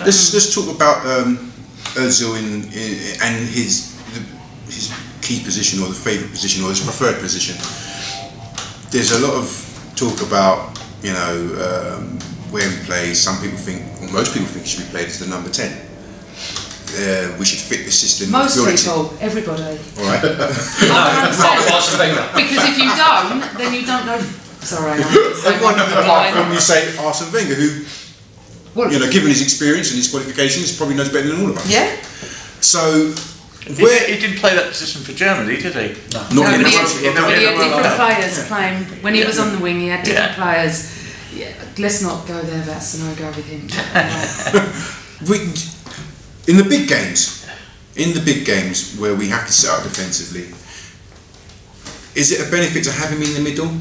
Let's talk about Ozil and his key position, or the favourite position, or his preferred position. There's a lot of talk about, you know, where he plays. Some people think, or most people think, he should be played as the number 10. We should fit the system. Most people, everybody. All right. Because if you don't, then you don't know. Sorry, everyone apart from, you say, Arsene Wenger, who, you know, given his experience and his qualifications, probably knows better than all of us. Yeah. So, he didn't play that position for Germany, did he? No, he had different players playing. When he was on the wing, he had different players. Yeah, let's not go there. That's no go with him. In the big games where we have to set up defensively, is it a benefit to have him in the middle,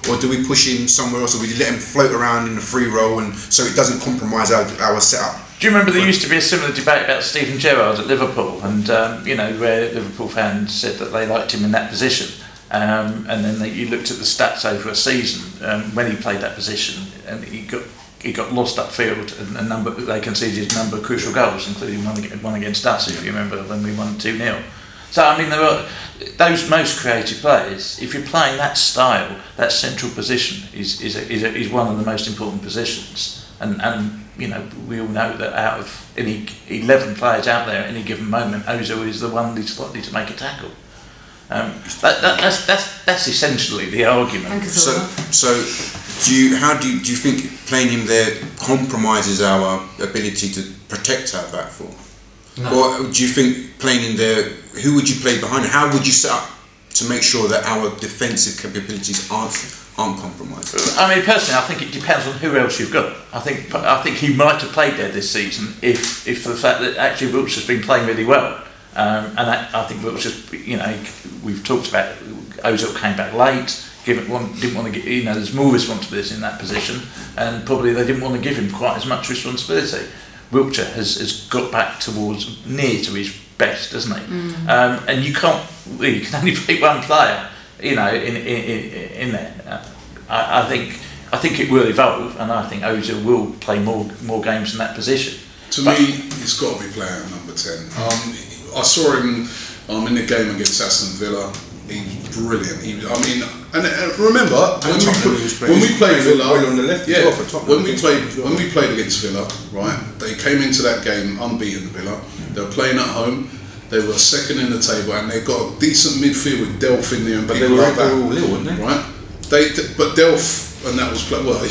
or do we push him somewhere else, or we let him float around in the free role, and so it doesn't compromise our setup? Do you remember there used to be a similar debate about Steven Gerrard at Liverpool, and you know, where Liverpool fans said that they liked him in that position, and then you looked at the stats over a season when he played that position, and he got lost upfield, and they conceded a number of crucial goals, including one against us, if you remember, when we won 2-0. So I mean, there are those most creative players. If you're playing that style, that central position is one of the most important positions, and you know, we all know that out of any 11 players out there at any given moment, Ozil is the one least likely to make a tackle. That's essentially the argument. So how do you think playing him there compromises our ability to protect our back four? No. Or do you think playing him there, who would you play behind? How would you set up to make sure that our defensive capabilities aren't compromised? I mean, personally, I think it depends on who else you've got. I think he might have played there this season if for the fact that actually Wilshere's been playing really well. And I think Wilshere's, you know, we've talked about Ozil came back late, didn't want to get, you know, there's more responsibility in that position, and probably they didn't want to give him quite as much responsibility. Wilshere has got back towards near to his best, doesn't he? And you can only pick one player, you know, in there. I think it will evolve, and I think Ozil will play more games in that position. To me, he's got to be playing at number 10. I saw him in the game against Aston Villa. He was brilliant. And remember when we played Villa on the left, when we played against Villa, right? They came into that game unbeaten. Villa. They were playing at home. They were second in the table, and they got a decent midfield with Delph in there and people like that. All ill, weren't they? Right? But Delph, and that was well.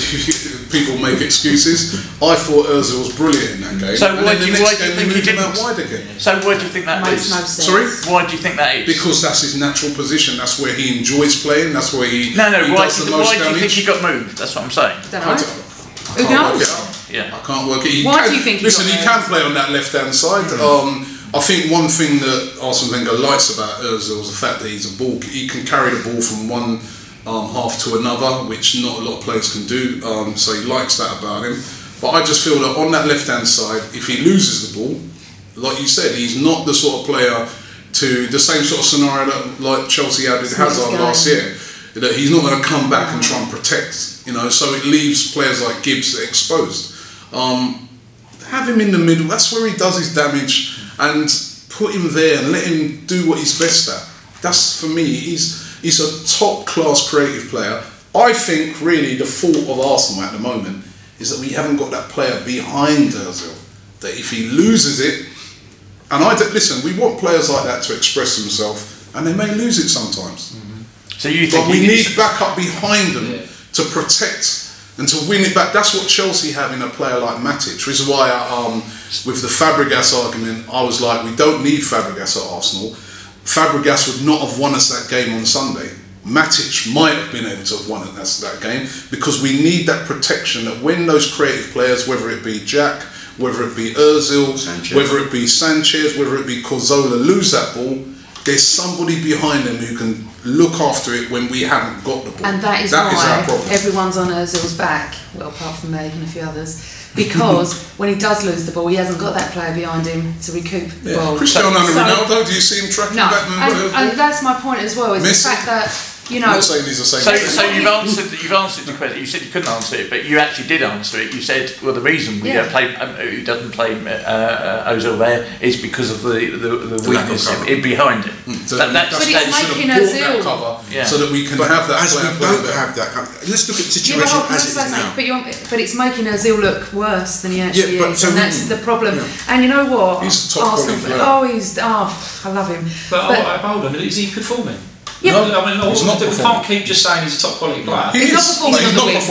People make excuses. I thought Ozil was brilliant in that game. So why do you think he didn't? Out wide again. So why do you think that is? Sorry? Why do you think that is? Because that's his natural position. That's where he enjoys playing. That's where he why does the most do you damage. think he got moved? That's what I'm saying. Who knows? I can't work it. Why do you think? Listen, he can play on that left-hand side. I think one thing that Arsene Wenger likes about Ozil is the fact that he's a ball. He can carry the ball from one half to another, which not a lot of players can do. So he likes that about him. But I just feel that on that left-hand side, if he loses the ball, like you said, he's not the sort of player to the same sort of scenario that like Chelsea had with Hazard last year. That he's not going to come back and try and protect, you know. So it leaves players like Gibbs exposed. Have him in the middle. That's where he does his damage, and put him there and let him do what he's best at. That's, for me, he's a top-class creative player. I think really the fault of Arsenal at the moment is that we haven't got that player behind Ozil. That if he loses it, and listen, we want players like that to express themselves, and they may lose it sometimes. So you think? But we need backup behind them to protect and to win it back. That's what Chelsea have in a player like Matic. Which is why, with the Fabregas argument, I was like, we don't need Fabregas at Arsenal. Fabregas would not have won us that game on Sunday. Matic might have been able to have won us that game, because we need that protection, that when those creative players, whether it be Jack, whether it be Ozil, whether it be Sanchez, whether it be Cazorla, lose that ball, there's somebody behind them who can look after it when we haven't got the ball. And that is why everyone's on Ozil's back, well, apart from me and a few others, because when he does lose the ball, he hasn't got that player behind him to recoup the ball. Cristiano Ronaldo, do you see him tracking back? And that's my point as well, is the fact that you I'm know. not saying he's the same. So you've answered the question. You said you couldn't answer it, but you actually did answer it. You said, well, the reason we don't play, he doesn't play Ozil there is because of the weakness behind him. But it's making Ozil so that we can have that. As we don't have that, let's look at the situation as it is now. But it's making Ozil look worse than he actually is, and that's the problem. Yeah. And you know what? He's a top quality player. I love him. But hold on, is he performing? Yeah, no, I mean, we can't keep just saying he's a top quality player. He's not performing.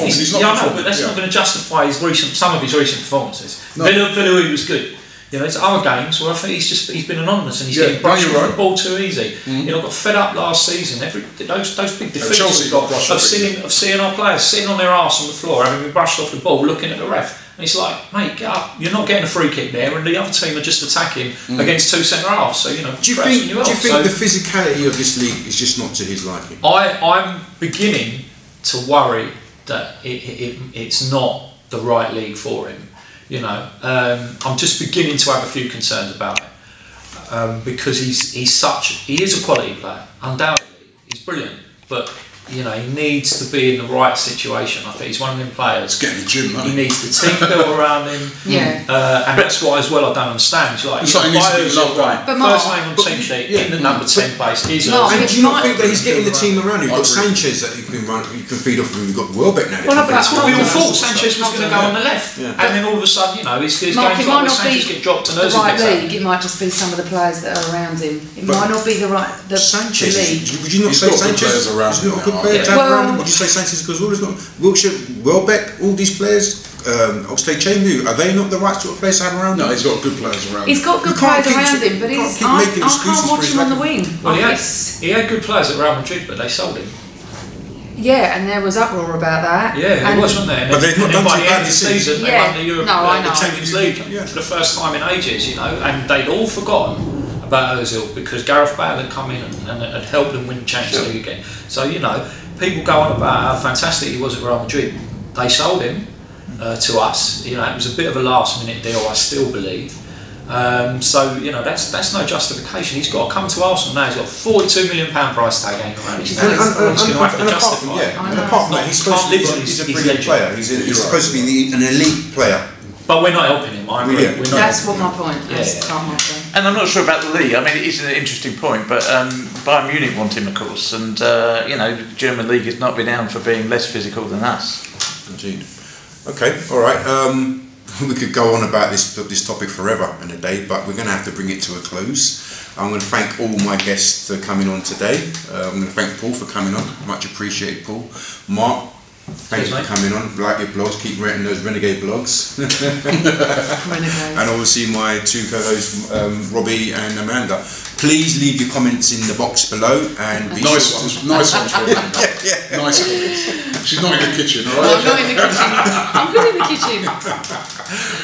He's not performing. But that's not going to justify some of his recent performances. Villa, he was good. You know, it's other games where I think he's been anonymous and he's getting brushed off the ball too easy. You know, I got fed up last season. Those big defeats we've got of seeing our players sitting on their arse on the floor, having been brushed off the ball, looking at the ref. And it's like, mate, get up. You're not getting a free kick there, and the other team are just attacking against two centre halves. So you know, do you think the physicality of this league is just not to his liking? I'm beginning to worry that it's not the right league for him. You know, I'm just beginning to have a few concerns about it because he is a quality player, undoubtedly. He's brilliant, but you know, he needs to be in the right situation. I think he's one of them players. He's getting the gym, he needs the team built around him. Yeah. And that's why, as well, I don't understand. It's like, he needs to be loved, right. But first name on team sheet in the number 10 place is Ozil. And do you not think that he's getting the team around him? You've got Sanchez that you can feed off, and you've got Welbeck now. Well, that's what we all thought. Sanchez was going to go on the left, and then all of a sudden, you know, his games like Sanchez get dropped and Ozil gets out. It might just be some of the players that are around him. It might not be the Sanchez. league. Would you not say Sanchez? He's not a good player to have around him. Would you say Sanchez because all not Wilshere, Welbeck, all these players, Oxlade-Chamberlain, are they not the right sort of players to have around him? No, he's got good players around him. He's got good players around him, but I can't watch him on the wing. Well, he had good players at Real Madrid, but they sold him. Yeah, and there was uproar about that. Yeah, there was, wasn't there? But they've not done by too the end bad of the this season, they won the Champions League for the first time in ages, you know, and they'd all forgotten about Ozil because Gareth Bale had come in and had helped them win the Champions League again. So, you know, people go on about how fantastic he was at Real Madrid. They sold him to us. You know, it was a bit of a last-minute deal, I still believe. So, you know, that's no justification. He's got to come to Arsenal now. He's got a £42 million price tag hanging around his neck. He's going to have to justify it. And apart from that, he's supposed to be a brilliant player. He's supposed to be an elite player. But we're not helping him, I agree. Yeah. That's what my point is. And I'm not sure about the league. I mean, it is an interesting point, but Bayern Munich want him, of course, and you know, the German league has not been known for being less physical than us. Indeed. Okay, all right. We could go on about this topic forever and a day, but we're going to have to bring it to a close. I'm going to thank all my guests for coming on today. I'm going to thank Paul for coming on. Much appreciated, Paul. Mark, thanks for coming on. Like your blogs, keep writing those renegade blogs. And obviously my two co-hosts, Robbie and Amanda. Please leave your comments in the box below and be nice ones for Nice ones. She's not in the kitchen, all right? I'm not in the kitchen. I'm good in the kitchen.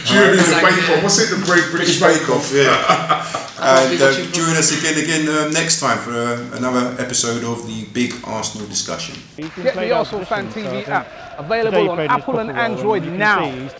She'll be in the bake-off. What's it? The British Bake-Off. Yeah. And join us again next time for another episode of the Big Arsenal Discussion. Get the Arsenal Fan TV app, available on Apple and Android now.